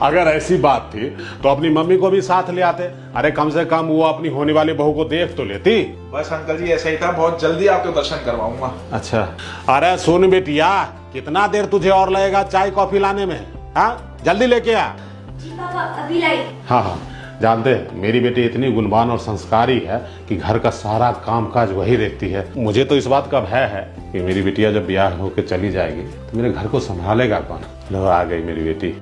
अगर ऐसी बात थी तो अपनी मम्मी को भी साथ ले आते। अरे कम से कम वो अपनी होने वाली बहू को देख तो लेती। बस अंकल जी ऐसा ही था, बहुत जल्दी आपके दर्शन करवाऊंगा। अच्छा, अरे सुन बेटिया, कितना देर तुझे और लगेगा चाय कॉफी लाने में? हाँ, जल्दी लेके आ। जी पापा, अभी लाई। हाँ हाँ, जानते हैं मेरी बेटी इतनी गुणवान और संस्कारी है कि घर का सारा कामकाज वही देखती है। मुझे तो इस बात का भय है कि मेरी बेटिया जब ब्याह होकर चली जाएगी तो मेरे घर को संभालेगा कौन। लो आ गई मेरी बेटी।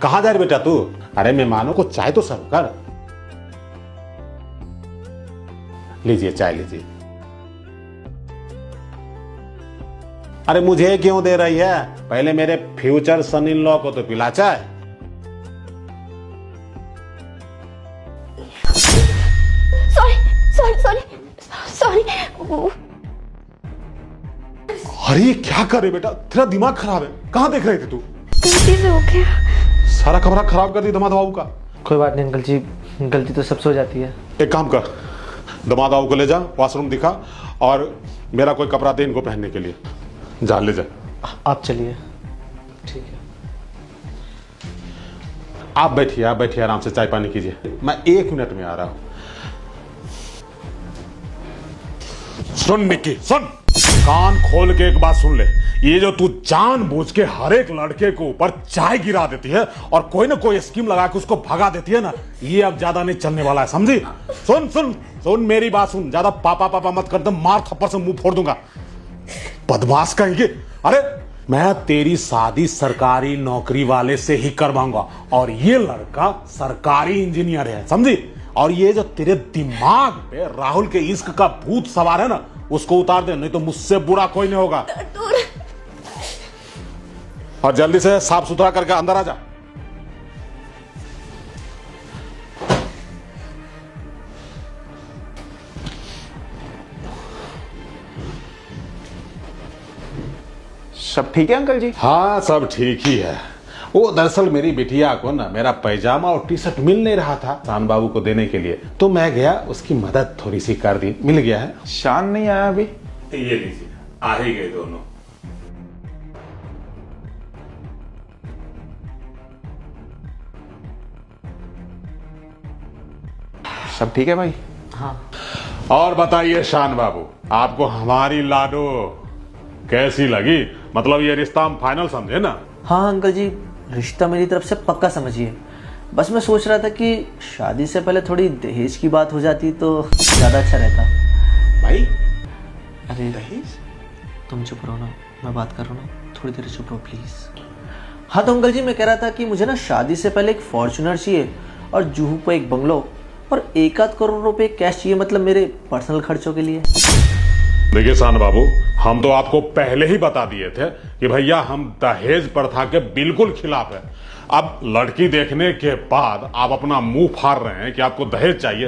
कहाँ जा रही बेटा तू? अरे मेहमानों को चाय तो सर्व कर। लीजिए चाय लीजिए। अरे मुझे क्यों दे रही है? पहले मेरे फ्यूचर सन इन लॉ को तो पिला चाय। सॉरी। अरे क्या करे बेटा, तेरा दिमाग खराब है। कहाँ देख रही थी तू? गलती से हो गया। सारा कमरा खराब कर दी दमाद बाबू का। कोई बात नहीं अंकल जी, गलती तो सबसे हो जाती है। एक काम कर, दमाद बाबू को ले जा, वॉशरूम दिखा और मेरा कोई कपड़ा दे इनको पहनने के लिए। जा ले जा। आप चलिए। ठीक है। आप बैठिए आराम से चाय पानी कीजिए। मैं 1 मिनट में आ रहा हूं। सुन निक्की सुन, कान खोल के एक बात सुन ले। ये जो तू जानबूझ के हर एक लड़के के ऊपर चाय गिरा देती है और कोई ना कोई स्कीम लगा के उसको भगा देती है ना, ये अब ज्यादा नहीं चलने वाला है, समझी? सुन सुन सुन मेरी बात सुन, ज्यादा पापा पापा मत कर दे, मार थप्पड़ से मुंह फोड़ दूंगा। बदमाश कहेंगे। अरे मैं तेरी शादी सरकारी नौकरी वाले से ही करवाऊंगा और ये लड़का सरकारी इंजीनियर है, समझी? और ये जो तेरे दिमाग पे राहुल के इश्क का भूत सवार है ना, उसको उतार दे, नहीं तो मुझसे बुरा कोई नहीं होगा। और जल्दी से साफ सुथरा करके अंदर आ जा। सब ठीक है अंकल जी? हाँ सब ठीक ही है। वो दरअसल मेरी बिटिया को ना मेरा पैजामा और टी शर्ट मिल नहीं रहा था शान बाबू को देने के लिए, तो मैं गया, उसकी मदद थोड़ी सी कर दी, मिल गया है। शान नहीं आया अभी? ये लीजिए, आ ही गए दोनों। सब ठीक है भाई? हाँ। और बताइए शान बाबू, आपको हमारी लाडो कैसी लगी? मतलब ये रिश्ता हम फाइनल समझे ना? हाँ अंकल जी, रिश्ता मेरी तरफ से पक्का समझिए। बस मैं सोच रहा था कि शादी से पहले थोड़ी दहेज की बात हो जाती तो ज़्यादा अच्छा रहता। भाई अरे दहेज? तुम चुप रहो ना, मैं बात कर रहा हूँ ना, थोड़ी देर चुप रहो प्लीज़। हाँ तो अंकल जी, मैं कह रहा था कि मुझे ना शादी से पहले एक फॉर्च्यूनर चाहिए और जुहू पे एक बंगलो और 1-8 करोड़ रुपए कैश चाहिए, मतलब मेरे पर्सनल खर्चों के लिए। देखिए शान बाबू, हम तो आपको पहले ही बता दिए थे कि भैया हम दहेज प्रथा के बिल्कुल खिलाफ है। अब लड़की देखने के बाद आप अपना मुंह फाड़ रहे हैं कि आपको दहेज चाहिए,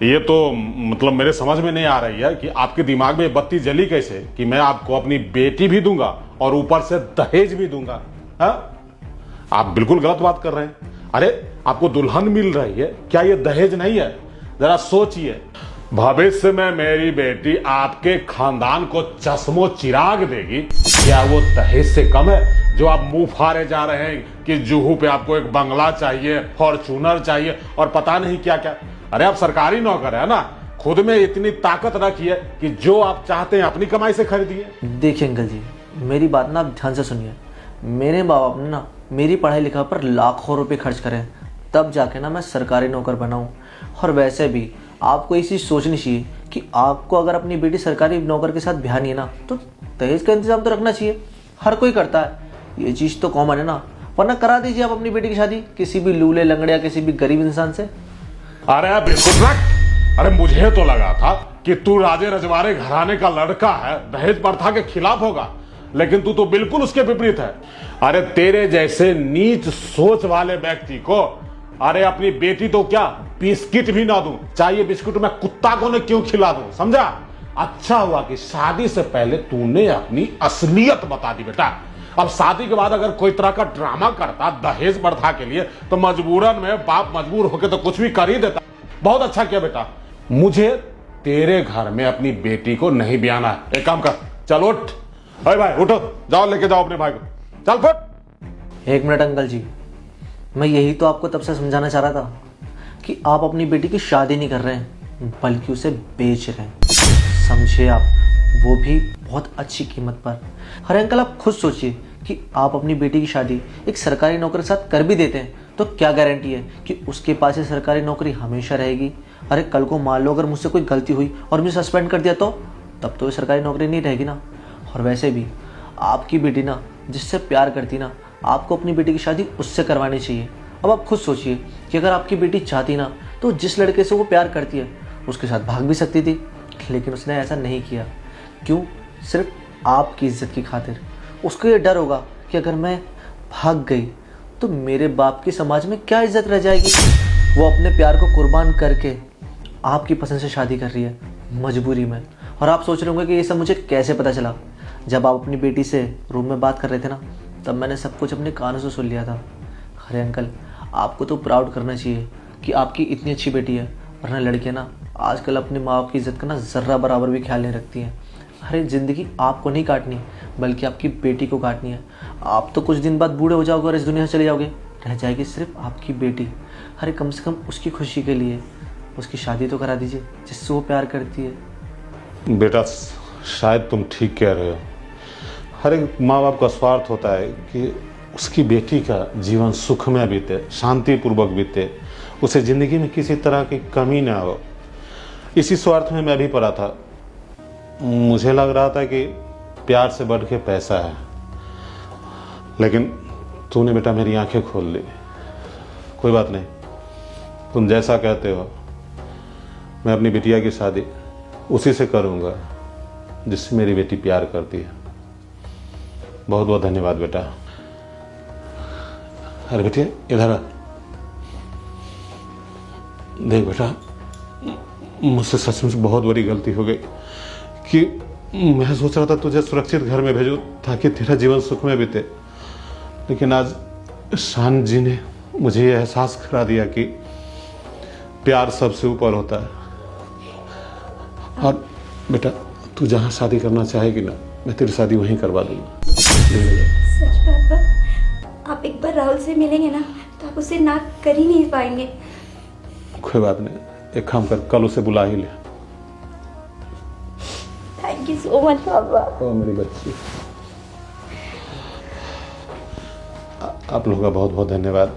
ये तो मतलब मेरे समझ में नहीं आ रही है कि आपके दिमाग में बत्ती जली कैसे कि मैं आपको अपनी बेटी भी दूंगा और ऊपर से दहेज भी दूंगा। हाँ, आप बिल्कुल गलत बात कर रहे हैं। अरे आपको दुल्हन मिल रही है, क्या ये दहेज नहीं है? जरा सोचिए, भविष्य में मेरी बेटी आपके खानदान को चश्मो चिराग देगी, क्या वो दहेज से कम है जो आप मुंह फाड़े जा रहे हैं कि जुहू पे आपको एक बंगला चाहिए, फॉर्च्यूनर चाहिए और पता नहीं क्या क्या। अरे आप सरकारी नौकर है ना, खुद में इतनी ताकत रखिए कि जो आप चाहते हैं अपनी कमाई से खरीदिए। देखिए अंकल जी, मेरी बात ना आप ध्यान से सुनिए। मेरे माँ बाप ने ना मेरी पढ़ाई लिखाई पर लाखों रुपए खर्च करें, तब जाके ना मैं सरकारी नौकर बना हूँ। और वैसे भी आपको ये चीज़ सोचनी चाहिए कि आपको अगर अपनी बेटी सरकारी नौकर के साथ ब्याह नहीं है ना, तो दहेज का इंतजाम तो रखना चाहिए। हर कोई करता है, ये चीज़ तो कॉमन है ना। वरना करा दीजिए आप अपनी बेटी की शादी किसी भी लूले लंगड़े या किसी भी गरीब इंसान से। अरे बिल्कुल रख। अरे मुझे तो लगा था कि तू राजे रजवाड़े घराने का लड़का है, दहेज प्रथा के खिलाफ होगा, लेकिन तू तो बिल्कुल उसके विपरीत है। अरे तेरे जैसे नीच सोच वाले व्यक्ति को अरे अपनी बेटी तो क्या बिस्किट भी ना दूं, चाहिए बिस्कुट मैं कुत्ता को न क्यों खिला दूं, समझा? अच्छा हुआ कि शादी से पहले तूने अपनी असलियत बता दी बेटा। अब शादी के बाद अगर कोई तरह का ड्रामा करता दहेज प्रथा के लिए तो मजबूरन में बाप मजबूर होकर तो कुछ भी कर ही देता। बहुत अच्छा किया बेटा। मुझे तेरे घर में अपनी बेटी को नहीं ब्याना है। एक काम कर, चल उठ अरे भाई उठो, जाओ लेके जाओ अपने भाई को, चल फुट। एक मिनट अंकल जी, मैं यही तो आपको तब से समझाना चाह रहा था कि आप अपनी बेटी की शादी नहीं कर रहे हैं बल्कि उसे बेच रहे हैं। समझे आप, वो भी बहुत अच्छी कीमत पर। अरे अंकल आप खुद सोचिए कि आप अपनी बेटी की शादी एक सरकारी नौकर के साथ कर भी देते हैं तो क्या गारंटी है कि उसके पास ये सरकारी नौकरी हमेशा रहेगी। अरे कल को मान लो अगर मुझसे कोई गलती हुई और मुझे सस्पेंड कर दिया तो तब तो ये सरकारी नौकरी नहीं रहेगी ना। और वैसे भी आपकी बेटी ना जिससे प्यार करती ना, आपको अपनी बेटी की शादी उससे करवानी चाहिए। अब आप खुद सोचिए कि अगर आपकी बेटी चाहती ना तो जिस लड़के से वो प्यार करती है उसके साथ भाग भी सकती थी, लेकिन उसने ऐसा नहीं किया। क्यों? सिर्फ आपकी इज्जत की खातिर। उसको ये डर होगा कि अगर मैं भाग गई तो मेरे बाप की समाज में क्या इज्जत रह जाएगी। वो अपने प्यार को कुर्बान करके आपकी पसंद से शादी कर रही है मजबूरी में। और आप सोच रहे होंगे कि ये सब मुझे कैसे पता चला। जब आप अपनी बेटी से रूम में बात कर रहे थे ना, तब मैंने सब कुछ अपने कानों से सुन लिया था। अरे अंकल, आपको तो प्राउड करना चाहिए कि आपकी इतनी अच्छी बेटी है, वरना लड़कियां ना आजकल अपने माँ बाप की इज्जत का ना ज़र्रा बराबर भी ख्याल नहीं रखती हैं। अरे ज़िंदगी आपको नहीं काटनी बल्कि आपकी बेटी को काटनी है। आप तो कुछ दिन बाद बूढ़े हो जाओगे और इस दुनिया से चले जाओगे, रह जाएगी सिर्फ आपकी बेटी। अरे कम से कम उसकी खुशी के लिए उसकी शादी तो करा दीजिए जिससे वो प्यार करती है। बेटा शायद तुम ठीक कह रहे हो। हर एक माँ बाप का स्वार्थ होता है कि उसकी बेटी का जीवन सुख में बीते, शांतिपूर्वक बीते, उसे ज़िंदगी में किसी तरह की कमी ना हो। इसी स्वार्थ में मैं भी पड़ा था। मुझे लग रहा था कि प्यार से बढ़ के पैसा है, लेकिन तूने बेटा मेरी आंखें खोल ली। कोई बात नहीं, तुम जैसा कहते हो मैं अपनी बिटिया की शादी उसी से करूंगा जिससे मेरी बेटी प्यार करती है। बहुत बहुत धन्यवाद बेटा। अरे बेटिया इधर आ। देख बेटा, मुझसे सचमुच बहुत बड़ी गलती हो गई कि मैं सोच रहा था तुझे सुरक्षित घर में भेजूं ताकि तेरा जीवन सुख में बीते, लेकिन आज शान जी ने मुझे यह एहसास करा दिया कि प्यार सबसे ऊपर होता है। और बेटा तू जहाँ शादी करना चाहेगी ना, मैं तेरी शादी वहीं करवा दूंगा। सच पापा, आप एक बार राहुल से मिलेंगे ना तो आप उसे ना कर ही नहीं पाएंगे। कोई बात नहीं, एक काम कर, कल उसे बुला ही ले। थैंक यू सो मच पापा। ओ मेरी बच्ची, आप लोगों का बहुत बहुत धन्यवाद।